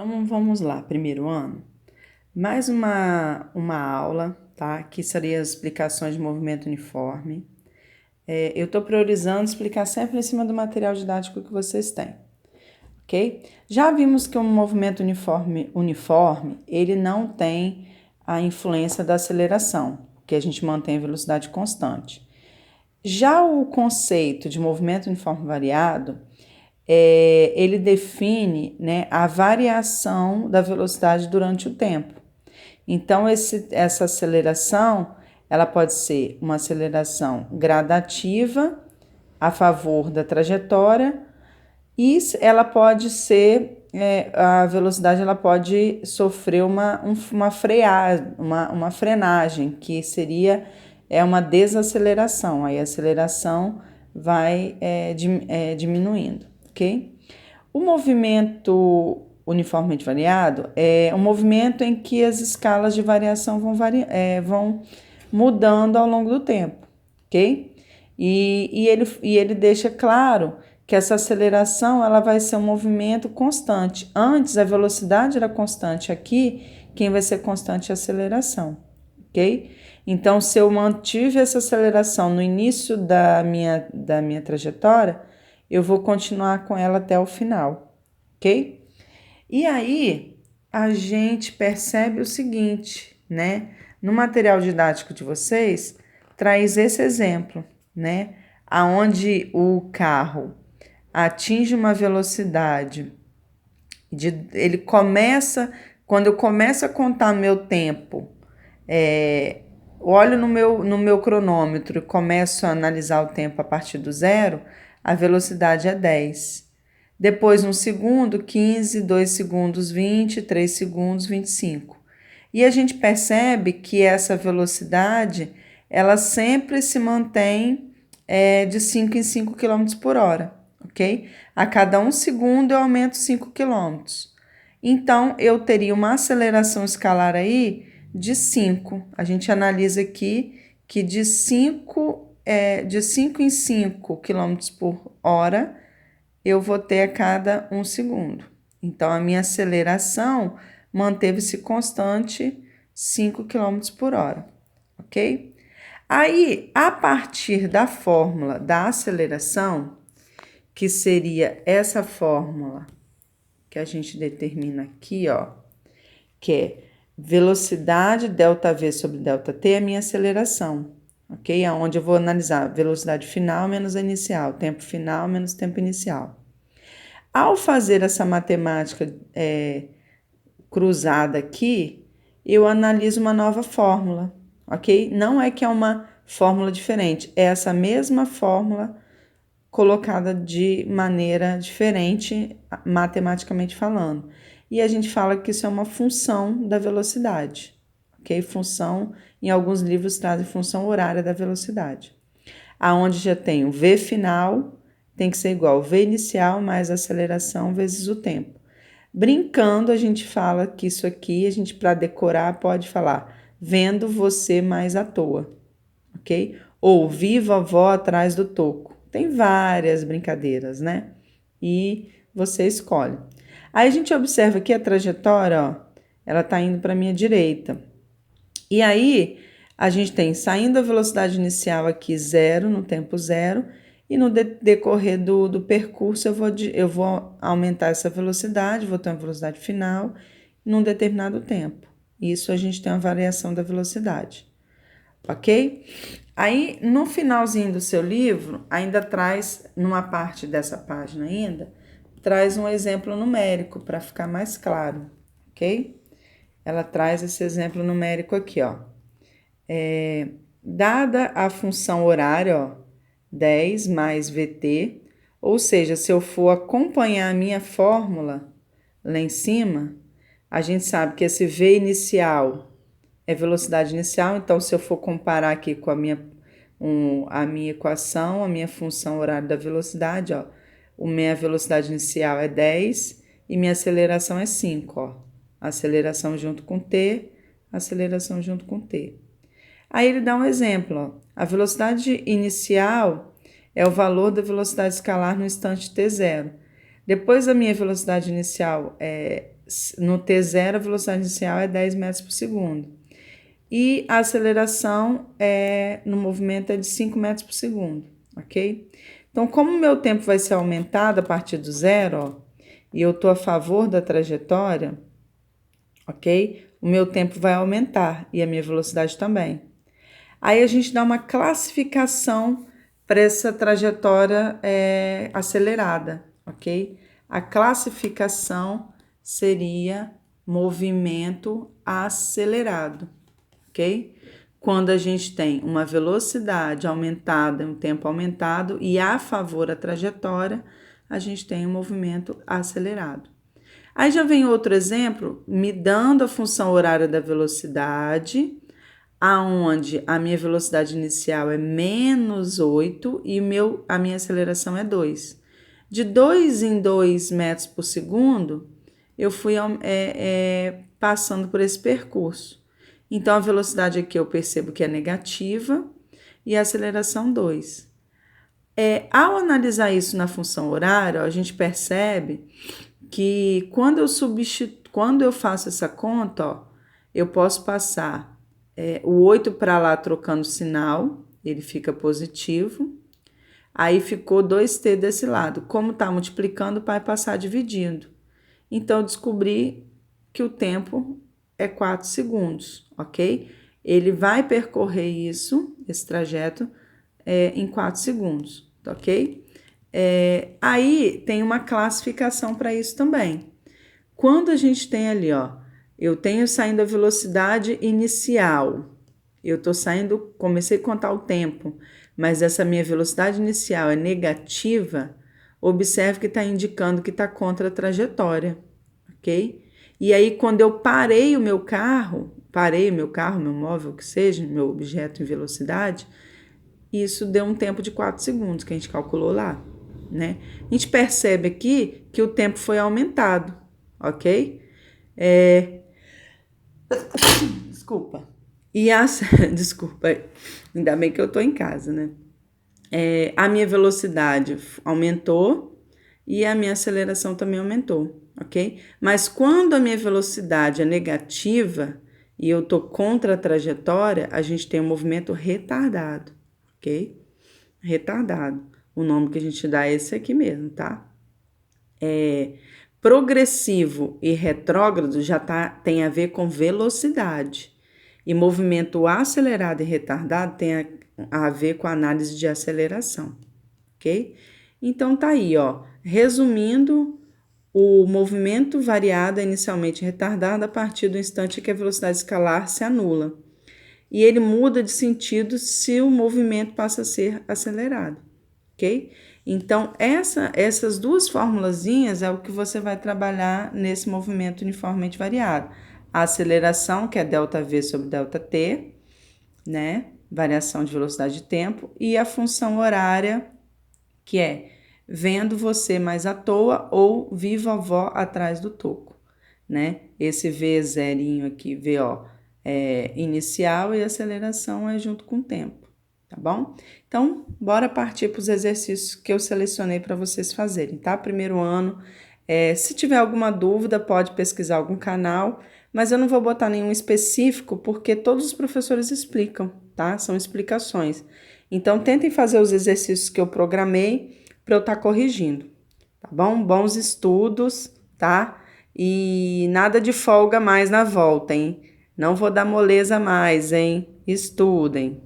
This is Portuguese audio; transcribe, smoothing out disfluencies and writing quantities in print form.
Então vamos lá, primeiro ano. Mais uma aula, tá? Que seria as explicações de movimento uniforme. Eu estou priorizando explicar sempre em cima do material didático que vocês têm, ok? Já vimos que um movimento uniforme, ele não tem a influência da aceleração, que a gente mantém a velocidade constante. Já o conceito de movimento uniforme variado, ele define, né, a variação da velocidade durante o tempo. Então, essa aceleração, ela pode ser uma aceleração gradativa a favor da trajetória e ela pode ser, a velocidade ela pode sofrer uma frenagem, que seria uma desaceleração, aí a aceleração vai diminuindo, ok? O movimento uniformemente variado é um movimento em que as escalas de variação vão mudando ao longo do tempo, ok? E ele deixa claro que essa aceleração ela vai ser um movimento constante. Antes a velocidade era constante, aqui quem vai ser constante é a aceleração, ok? Então, se eu mantive essa aceleração no início da minha trajetória, eu vou continuar com ela até o final, ok? E aí, a gente percebe o seguinte, né? No material didático de vocês, traz esse exemplo, né? Aonde o carro atinge uma velocidade ele começa, quando eu começo a contar meu tempo, olho no meu cronômetro e começo a analisar o tempo a partir do zero, a velocidade é 10. Depois, 1 segundo, 15, 2 segundos, 20, 3 segundos, 25. E a gente percebe que essa velocidade, ela sempre se mantém de 5 em 5 km por hora, ok? A cada 1 segundo eu aumento 5 km. Então, eu teria uma aceleração escalar aí de 5. A gente analisa aqui que de 5 em 5 km por hora, eu vou ter a cada 1 segundo. Então, a minha aceleração manteve-se constante 5 km por hora, ok? Aí, a partir da fórmula da aceleração, que seria essa fórmula que a gente determina aqui, ó, que é velocidade ΔV sobre ΔT é a minha aceleração, ok? Onde eu vou analisar velocidade final menos a inicial, tempo final menos tempo inicial. Ao fazer essa matemática cruzada aqui, eu analiso uma nova fórmula, ok? Não é que é uma fórmula diferente, é essa mesma fórmula colocada de maneira diferente, matematicamente falando. E a gente fala que isso é uma função da velocidade, ok? Função, em alguns livros trazem função horária da velocidade. Aonde já tem o V final, tem que ser igual ao V inicial mais a aceleração vezes o tempo. Brincando, a gente fala que isso aqui, a gente para decorar pode falar vendo você mais à toa, ok? Ou vi vovó atrás do toco. Tem várias brincadeiras, né? E você escolhe. Aí a gente observa que a trajetória, ó, ela tá indo para minha direita. E aí a gente tem saindo a velocidade inicial aqui zero, no tempo zero, e no decorrer do percurso eu vou aumentar essa velocidade, vou ter uma velocidade final num determinado tempo. Isso a gente tem uma variação da velocidade, ok? Aí, no finalzinho do seu livro, ainda traz, numa parte dessa página ainda, traz um exemplo numérico para ficar mais claro, ok? Ela traz esse exemplo numérico aqui, ó. Dada a função horária, ó, 10 mais VT, ou seja, se eu for acompanhar a minha fórmula lá em cima, a gente sabe que esse V inicial é velocidade inicial, então se eu for comparar aqui com a minha equação, a minha função horária da velocidade, ó, minha velocidade inicial é 10 e minha aceleração é 5, ó. Aceleração junto com T, aceleração junto com T. Aí ele dá um exemplo, ó. A velocidade inicial é o valor da velocidade escalar no instante t0. Depois a minha velocidade inicial no T0 a velocidade inicial é 10 metros por segundo. E a aceleração no movimento é de 5 metros por segundo, ok? Então, como o meu tempo vai ser aumentado a partir do zero, ó, e eu estou a favor da trajetória, ok? O meu tempo vai aumentar e a minha velocidade também. Aí a gente dá uma classificação para essa trajetória acelerada, ok? A classificação seria movimento acelerado, ok? Quando a gente tem uma velocidade aumentada, um tempo aumentado e a favor a trajetória, a gente tem um movimento acelerado. Aí já vem outro exemplo, me dando a função horária da velocidade, aonde a minha velocidade inicial é menos 8 e a minha aceleração é 2. De 2 em 2 metros por segundo, eu fui passando por esse percurso. Então, a velocidade aqui eu percebo que é negativa e a aceleração 2. Ao analisar isso na função horária, a gente percebe que quando eu faço essa conta, ó, eu posso passar o 8 para lá trocando sinal, ele fica positivo. Aí ficou 2t desse lado. Como está multiplicando, vai passar dividindo. Então, eu descobri que o tempo é 4 segundos, ok? Ele vai percorrer esse trajeto, em 4 segundos, ok? Aí tem uma classificação para isso também. Quando a gente tem ali, ó, eu tenho saindo a velocidade inicial, eu tô saindo, comecei a contar o tempo, mas essa minha velocidade inicial é negativa, observe que está indicando que está contra a trajetória, ok? E aí, quando eu parei o meu carro, meu móvel, que seja, meu objeto em velocidade, isso deu um tempo de 4 segundos que a gente calculou lá, né? A gente percebe aqui que o tempo foi aumentado, ok? Desculpa. Desculpa, ainda bem que eu tô em casa, né? A minha velocidade aumentou e a minha aceleração também aumentou, ok? Mas quando a minha velocidade é negativa e eu tô contra a trajetória, a gente tem um movimento retardado, ok? Retardado. O nome que a gente dá é esse aqui mesmo, tá? Progressivo e retrógrado já tem a ver com velocidade. E movimento acelerado e retardado tem a ver com a análise de aceleração, ok? Então tá aí, ó. Resumindo, o movimento variado é inicialmente retardado a partir do instante que a velocidade escalar se anula. E ele muda de sentido se o movimento passa a ser acelerado, ok? Então, essas duas formulazinhas é o que você vai trabalhar nesse movimento uniformemente variado. A aceleração, que é ΔV sobre ΔT, né? Variação de velocidade de tempo. E a função horária, que é vendo você mais à toa ou viva a vó atrás do toco, né? Esse V zerinho aqui, VO, é inicial e aceleração é junto com o tempo, tá bom? Então, bora partir para os exercícios que eu selecionei para vocês fazerem, tá? Primeiro ano, se tiver alguma dúvida, pode pesquisar algum canal, mas eu não vou botar nenhum específico, porque todos os professores explicam, tá? São explicações. Então, tentem fazer os exercícios que eu programei para eu estar corrigindo, tá bom? Bons estudos, tá? E nada de folga mais na volta, hein? Não vou dar moleza mais, hein? Estudem.